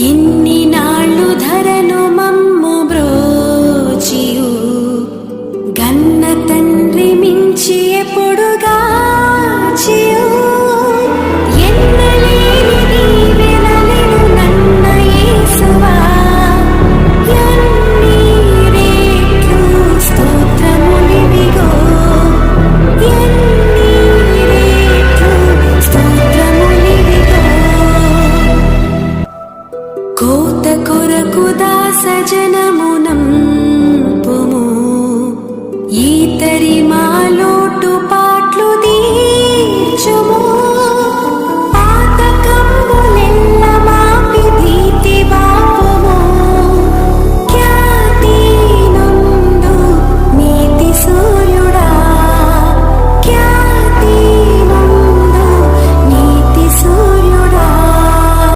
ఎన్ని నాళ్ళు ధరను మమ్ము బ్రోచియు గన్న తండ్రి మించి ఎప్పుడుగాచియు ఎన్నలేని దీవెనలను నన్న యేసువా ఎన్ని రెట్లు స్తోత్రములివిగో ఎన్ని రెట్లు స్తోత్రములివిగో కోత కొరకు దాస జనము